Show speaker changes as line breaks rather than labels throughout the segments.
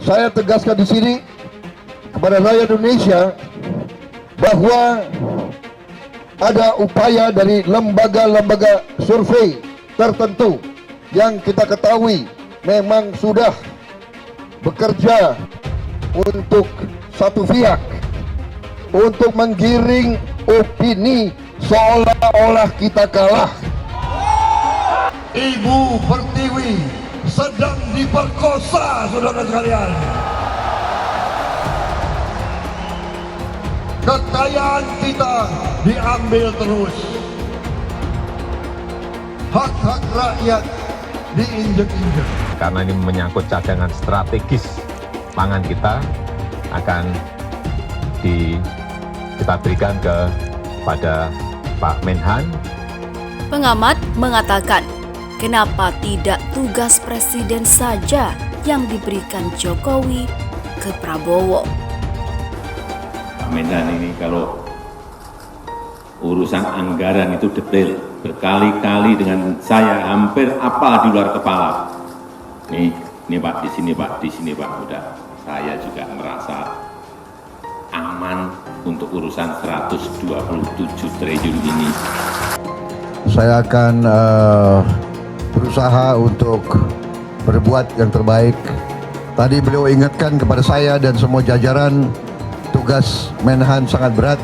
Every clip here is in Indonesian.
Saya tegaskan di sini kepada rakyat Indonesia bahwa ada upaya dari lembaga-lembaga survei tertentu yang kita ketahui memang sudah bekerja untuk satu pihak, untuk menggiring opini seolah-olah kita kalah. Ibu Pertiwi sedang diperkosa, saudara sekalian. Kekayaan kita diambil terus, hak-hak rakyat diinjek-injek.
Karena ini menyangkut cadangan strategis pangan kita, akan kita berikan kepada Pak Menhan.
Pengamat mengatakan, kenapa tidak tugas presiden saja yang diberikan Jokowi ke Prabowo?
Pak Menhan ini kalau urusan anggaran itu detail, berkali-kali dengan saya hampir apal di luar kepala. Ini Pak, di sini Pak, di sini Pak, udah saya juga merasa aman untuk urusan 127 triliun ini.
Saya akan berusaha untuk berbuat yang terbaik. Tadi beliau ingatkan kepada saya dan semua jajaran, tugas Menhan sangat berat,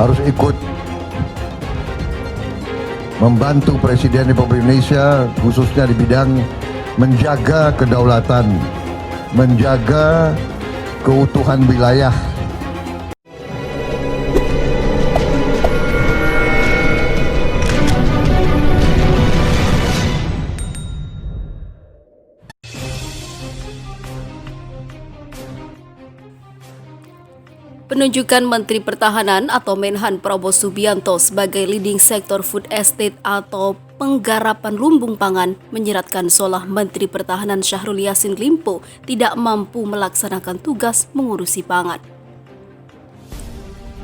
harus ikut membantu Presiden Republik Indonesia khususnya di bidang menjaga kedaulatan, menjaga keutuhan wilayah.
Penunjukan Menteri Pertahanan atau Menhan Prabowo Subianto sebagai leading sektor food estate atau penggarapan lumbung pangan menyeratkan seolah Menteri Pertahanan Syahrul Yassin Limpo tidak mampu melaksanakan tugas mengurusi pangan.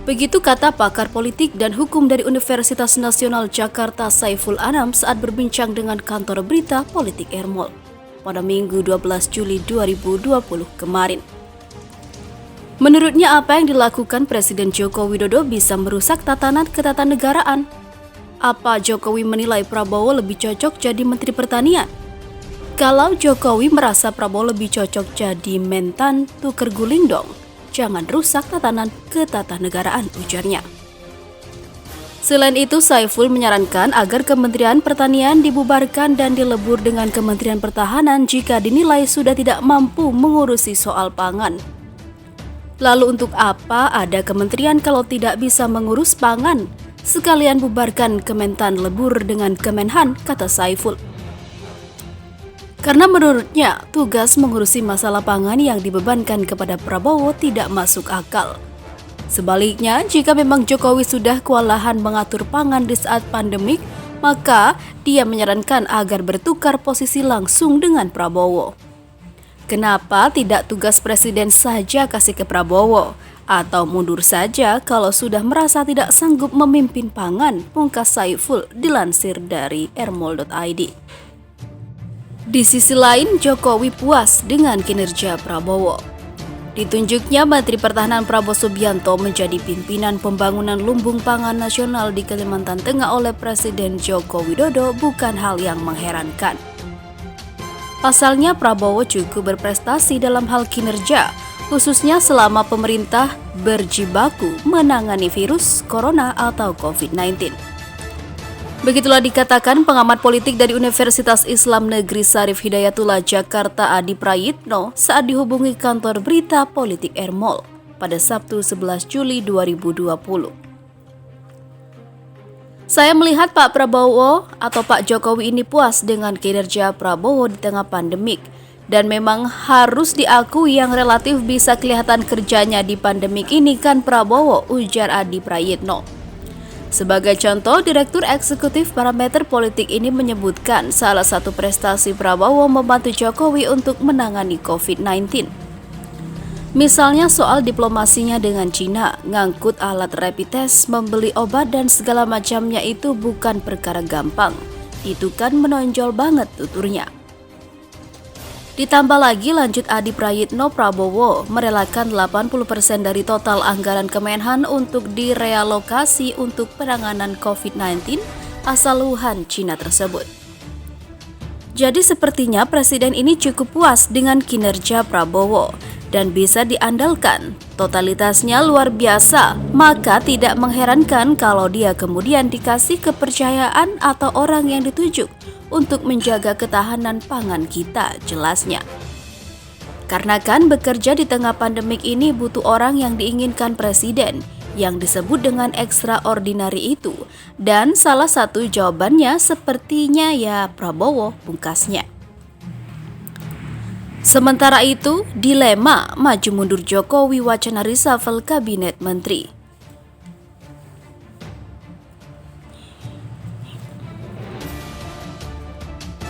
Begitu kata pakar politik dan hukum dari Universitas Nasional Jakarta Saiful Anam saat berbincang dengan kantor berita Politik Ermol pada Minggu 12 Juli 2020 kemarin. Menurutnya apa yang dilakukan Presiden Joko Widodo bisa merusak tatanan ketatanegaraan. Apa Jokowi menilai Prabowo lebih cocok jadi Menteri Pertanian? Kalau Jokowi merasa Prabowo lebih cocok jadi Mentan, tuker guling dong. Jangan rusak tatanan ketatanegaraan, ujarnya. Selain itu, Saiful menyarankan agar Kementerian Pertanian dibubarkan dan dilebur dengan Kementerian Pertahanan jika dinilai sudah tidak mampu mengurusi soal pangan. Lalu untuk apa ada kementerian kalau tidak bisa mengurus pangan? Sekalian bubarkan Kementan, lebur dengan Kemenhan, kata Saiful. Karena menurutnya, tugas mengurusi masalah pangan yang dibebankan kepada Prabowo tidak masuk akal. Sebaliknya, jika memang Jokowi sudah kewalahan mengatur pangan di saat pandemik, maka dia menyarankan agar bertukar posisi langsung dengan Prabowo. Kenapa tidak tugas presiden saja kasih ke Prabowo? Atau mundur saja kalau sudah merasa tidak sanggup memimpin pangan, pungkas Saiful dilansir dari ermol.id. Di sisi lain, Jokowi puas dengan kinerja Prabowo. Ditunjuknya Menteri Pertahanan Prabowo Subianto menjadi pimpinan pembangunan lumbung pangan nasional di Kalimantan Tengah oleh Presiden Joko Widodo bukan hal yang mengherankan. Pasalnya Prabowo cukup berprestasi dalam hal kinerja, khususnya selama pemerintah berjibaku menangani virus corona atau COVID-19. Begitulah dikatakan pengamat politik dari Universitas Islam Negeri Syarif Hidayatullah Jakarta Adi Prayitno saat dihubungi kantor berita Politik Ermol pada Sabtu 11 Juli 2020. Saya melihat Pak Prabowo atau Pak Jokowi ini puas dengan kinerja Prabowo di tengah pandemik. Dan memang harus diakui yang relatif bisa kelihatan kerjanya di pandemik ini kan Prabowo, ujar Adi Prayitno. Sebagai contoh, Direktur Eksekutif Parameter Politik ini menyebutkan salah satu prestasi Prabowo membantu Jokowi untuk menangani COVID-19. Misalnya soal diplomasinya dengan Cina, ngangkut alat rapid test, membeli obat dan segala macamnya itu bukan perkara gampang. Itu kan menonjol banget, tuturnya. Ditambah lagi lanjut Adi Prayitno Prabowo merelakan 80% dari total anggaran Kemenhan untuk direalokasi untuk penanganan COVID-19 asal Wuhan, Cina tersebut. Jadi sepertinya presiden ini cukup puas dengan kinerja Prabowo dan bisa diandalkan. Totalitasnya luar biasa, maka tidak mengherankan kalau dia kemudian dikasih kepercayaan atau orang yang ditunjuk untuk menjaga ketahanan pangan kita, jelasnya. Karena kan bekerja di tengah pandemik ini butuh orang yang diinginkan presiden, yang disebut dengan extraordinary itu. Dan salah satu jawabannya sepertinya ya Prabowo, pungkasnya. Sementara itu, dilema maju mundur Jokowi wacana reshuffle kabinet menteri.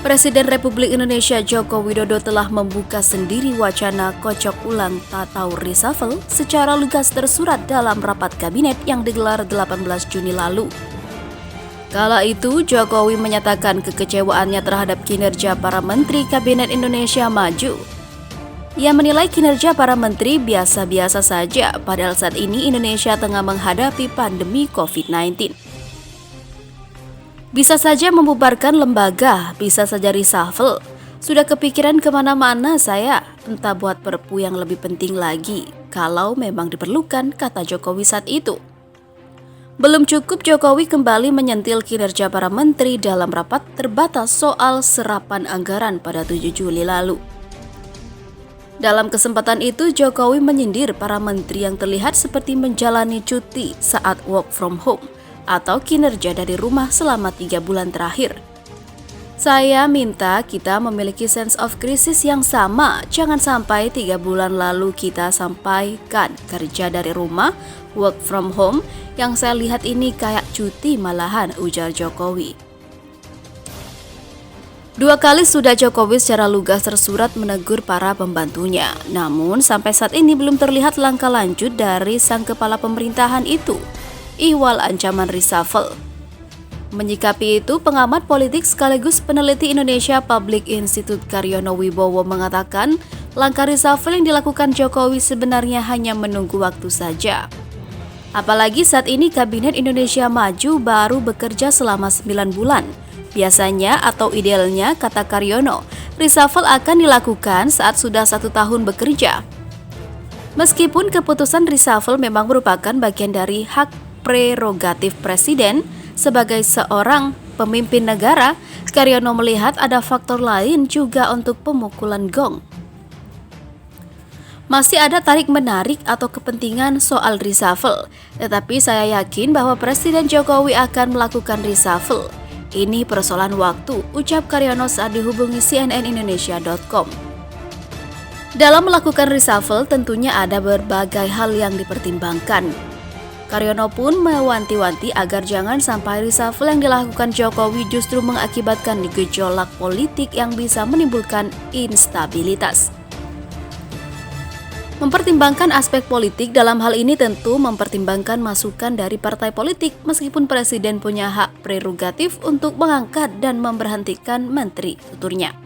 Presiden Republik Indonesia Joko Widodo telah membuka sendiri wacana kocok ulang atau reshuffle secara lugas tersurat dalam rapat kabinet yang digelar 18 Juni lalu. Kala itu, Jokowi menyatakan kekecewaannya terhadap kinerja para menteri Kabinet Indonesia Maju. Ia menilai kinerja para menteri biasa-biasa saja, padahal saat ini Indonesia tengah menghadapi pandemi COVID-19. Bisa saja membubarkan lembaga, bisa saja reshuffle. Sudah kepikiran kemana-mana saya, entah buat perpu yang lebih penting lagi, kalau memang diperlukan, kata Jokowi saat itu. Belum cukup Jokowi kembali menyentil kinerja para menteri dalam rapat terbatas soal serapan anggaran pada 7 Juli lalu. Dalam kesempatan itu, Jokowi menyindir para menteri yang terlihat seperti menjalani cuti saat work from home atau kinerja dari rumah selama 3 bulan terakhir. Saya minta kita memiliki sense of crisis yang sama. Jangan sampai 3 bulan lalu kita sampaikan kerja dari rumah, work from home, yang saya lihat ini kayak cuti malahan, ujar Jokowi. 2 kali sudah Jokowi secara lugas tersurat menegur para pembantunya. Namun sampai saat ini belum terlihat langkah lanjut dari sang kepala pemerintahan itu. Ihwal ancaman reshuffle. Menyikapi itu, pengamat politik sekaligus peneliti Indonesia Public Institute Karyono Wibowo mengatakan langkah reshuffle yang dilakukan Jokowi sebenarnya hanya menunggu waktu saja. Apalagi saat ini Kabinet Indonesia Maju baru bekerja selama 9 bulan. Biasanya atau idealnya, kata Karyono, reshuffle akan dilakukan saat sudah 1 tahun bekerja. Meskipun keputusan reshuffle memang merupakan bagian dari hak prerogatif presiden sebagai seorang pemimpin negara, Karyono melihat ada faktor lain juga untuk pemukulan gong. Masih ada tarik-menarik atau kepentingan soal reshuffle, tetapi saya yakin bahwa Presiden Jokowi akan melakukan reshuffle. Ini persoalan waktu, ucap Karyono saat dihubungi cnnindonesia.com. Dalam melakukan reshuffle tentunya ada berbagai hal yang dipertimbangkan. Karyono pun mewanti-wanti agar jangan sampai reshuffle yang dilakukan Jokowi justru mengakibatkan gejolak politik yang bisa menimbulkan instabilitas. Mempertimbangkan aspek politik dalam hal ini tentu mempertimbangkan masukan dari partai politik, meskipun presiden punya hak prerogatif untuk mengangkat dan memberhentikan menteri, tuturnya.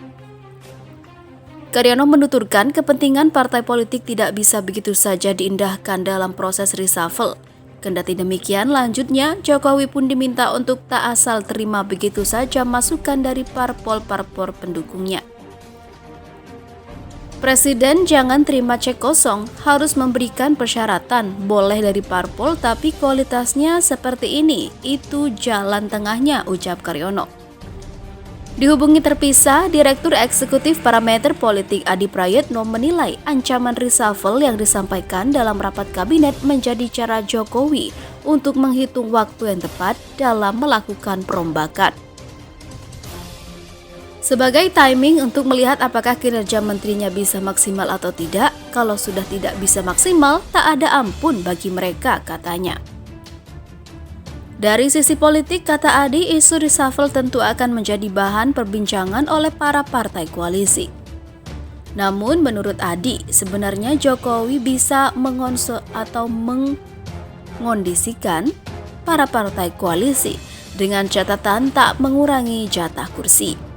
Karyono menuturkan kepentingan partai politik tidak bisa begitu saja diindahkan dalam proses reshuffle. Kendati demikian, lanjutnya Jokowi pun diminta untuk tak asal terima begitu saja masukan dari parpol-parpol pendukungnya. Presiden jangan terima cek kosong, harus memberikan persyaratan, boleh dari parpol tapi kualitasnya seperti ini, itu jalan tengahnya, ucap Karyono. Dihubungi terpisah, Direktur Eksekutif Parameter Politik Adi Prayitno menilai ancaman reshuffle yang disampaikan dalam rapat kabinet menjadi cara Jokowi untuk menghitung waktu yang tepat dalam melakukan perombakan. Sebagai timing untuk melihat apakah kinerja menterinya bisa maksimal atau tidak, kalau sudah tidak bisa maksimal, tak ada ampun bagi mereka, katanya. Dari sisi politik, kata Adi, isu reshuffle tentu akan menjadi bahan perbincangan oleh para partai koalisi. Namun menurut Adi, sebenarnya Jokowi bisa mengondisikan para partai koalisi dengan catatan tak mengurangi jatah kursi.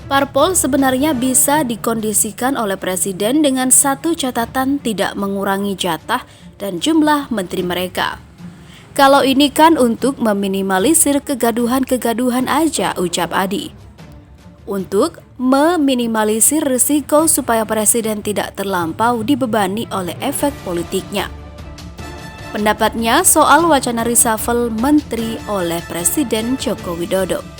Parpol sebenarnya bisa dikondisikan oleh Presiden dengan satu catatan tidak mengurangi jatah dan jumlah menteri mereka. Kalau ini kan untuk meminimalisir kegaduhan-kegaduhan aja, ucap Adi. Untuk meminimalisir risiko supaya Presiden tidak terlampau dibebani oleh efek politiknya. Pendapatnya soal wacana reshuffle menteri oleh Presiden Joko Widodo.